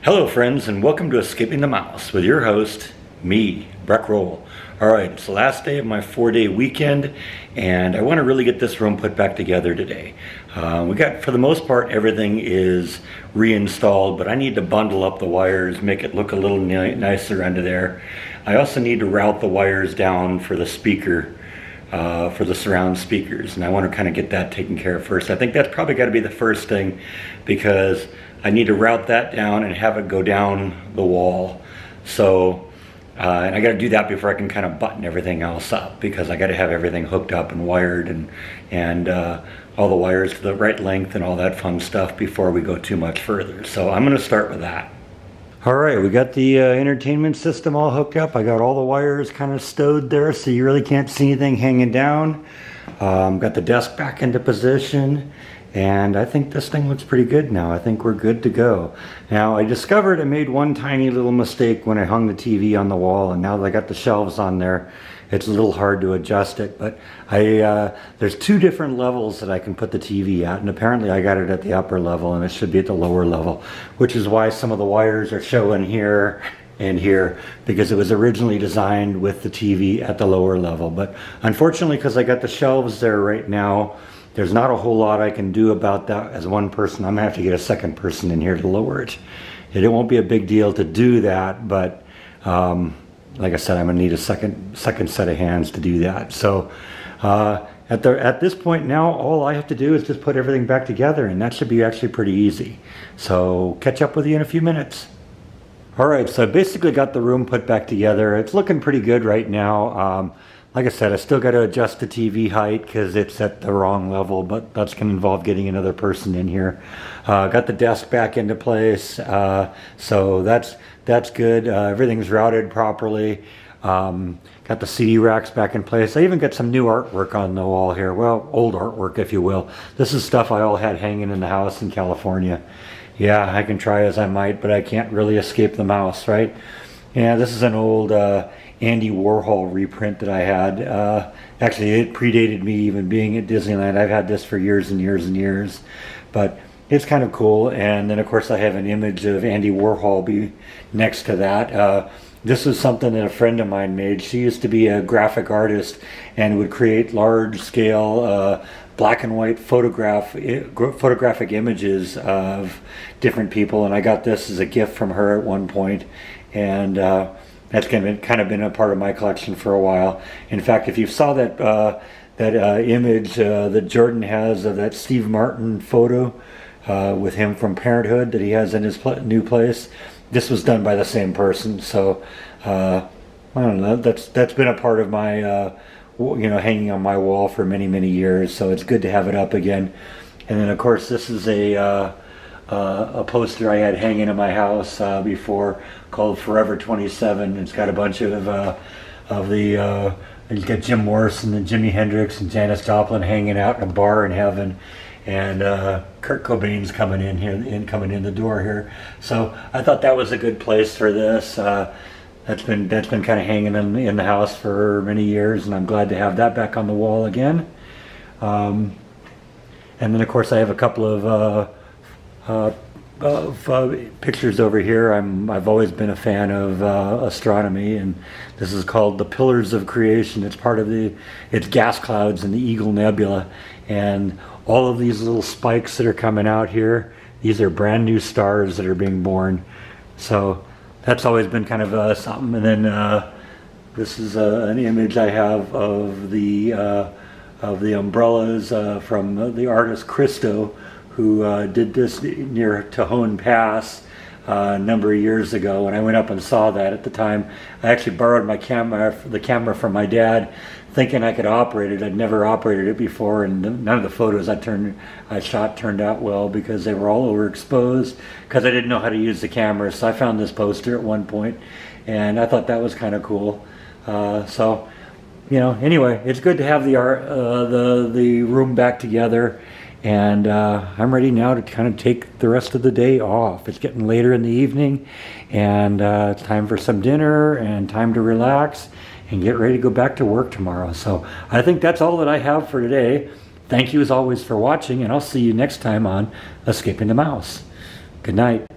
Hello friends, and welcome to Escaping the Mouse with your host, me, Breck Roll. Alright, it's the last day of my 4-day weekend, and I want to really get this room put back together today. We got, for the most part, everything is reinstalled, but I need to bundle up the wires, make it look a little nicer under there. I also need to route the wires down for the speaker, for the surround speakers, and I want to kind of get that taken care of first. I think that's probably got to be the first thing, because I need to route that down and have it go down the wall. So, and I got to do that before I can kind of button everything else up, because I got to have everything hooked up and wired and all the wires to the right length and all that fun stuff before we go too much further. So I'm going to start with that. All right, we got the entertainment system all hooked up. I got all the wires kind of stowed there, so you really can't see anything hanging down. Got the desk back into position. And I think this thing looks pretty good now. I think we're good to go. Now, I discovered I made one tiny little mistake when I hung the TV on the wall, and now that I got the shelves on there, it's a little hard to adjust it. But there's two different levels that I can put the TV at, and apparently I got it at the upper level, and it should be at the lower level, which is why some of the wires are showing here and here, because it was originally designed with the TV at the lower level. But unfortunately, because I got the shelves there right now, there's not a whole lot I can do about that as one person. I'm gonna have to get a second person in here to lower it. It won't be a big deal to do that, but like I said, I'm gonna need a second set of hands to do that. So at this point now, all I have to do is just put everything back together, and that should be actually pretty easy. So catch up with you in a few minutes. All right, so I basically got the room put back together. It's looking pretty good right now. Like I said, I still got to adjust the TV height because it's at the wrong level, but that's going to involve getting another person in here. Got the desk back into place, so that's good. Everything's routed properly. Got the CD racks back in place. I even got some new artwork on the wall here. Well, old artwork, if you will. This is stuff I all had hanging in the house in California. Yeah, I can try as I might, but I can't really escape the mouse, right? Yeah, this is an old Andy Warhol reprint that I had. Actually, it predated me even being at Disneyland. I've had this for years and years and years, but it's kind of cool. And then, of course, I have an image of Andy Warhol next to that. This was something that a friend of mine made. She used to be a graphic artist and would create large-scale black and white photographic images of different people. And I got this as a gift from her at one point, and that's kind of been a part of my collection for a while. In fact, if you saw that image that Jordan has of that Steve Martin photo with him from Parenthood that he has in his new place, this was done by the same person. So I don't know. That's been a part of my hanging on my wall for many, many years. So it's good to have it up again. And then, of course, this is a poster I had hanging in my house before, called Forever 27. It's got a bunch of you got Jim Morrison and Jimi Hendrix and Janis Joplin hanging out in a bar in heaven, and Kurt Cobain's coming in the door here. So I thought that was a good place for this. That's been kind of hanging in the house for many years, and I'm glad to have that back on the wall again. And then, of course, I have a couple of pictures over here. I've always been a fan of astronomy, and this is called The Pillars of Creation. It's part of it's gas clouds in the Eagle Nebula, and all of these little spikes that are coming out here, these are brand new stars that are being born. So that's always been kind of something. And then this is an image I have of the umbrellas from the artist Christo, who did this near Tejon Pass a number of years ago. When I went up and saw that at the time, I actually borrowed the camera from my dad, thinking I could operate it. I'd never operated it before, and none of the photos I shot turned out well because they were all overexposed, because I didn't know how to use the camera. So I found this poster at one point, and I thought that was kind of cool. So, anyway, it's good to have the room back together. And I'm ready now to kind of take the rest of the day off. It's getting later in the evening, and it's time for some dinner and time to relax and get ready to go back to work tomorrow. So I think that's all that I have for today. Thank you as always for watching, and I'll see you next time on Escaping the Mouse. Good night.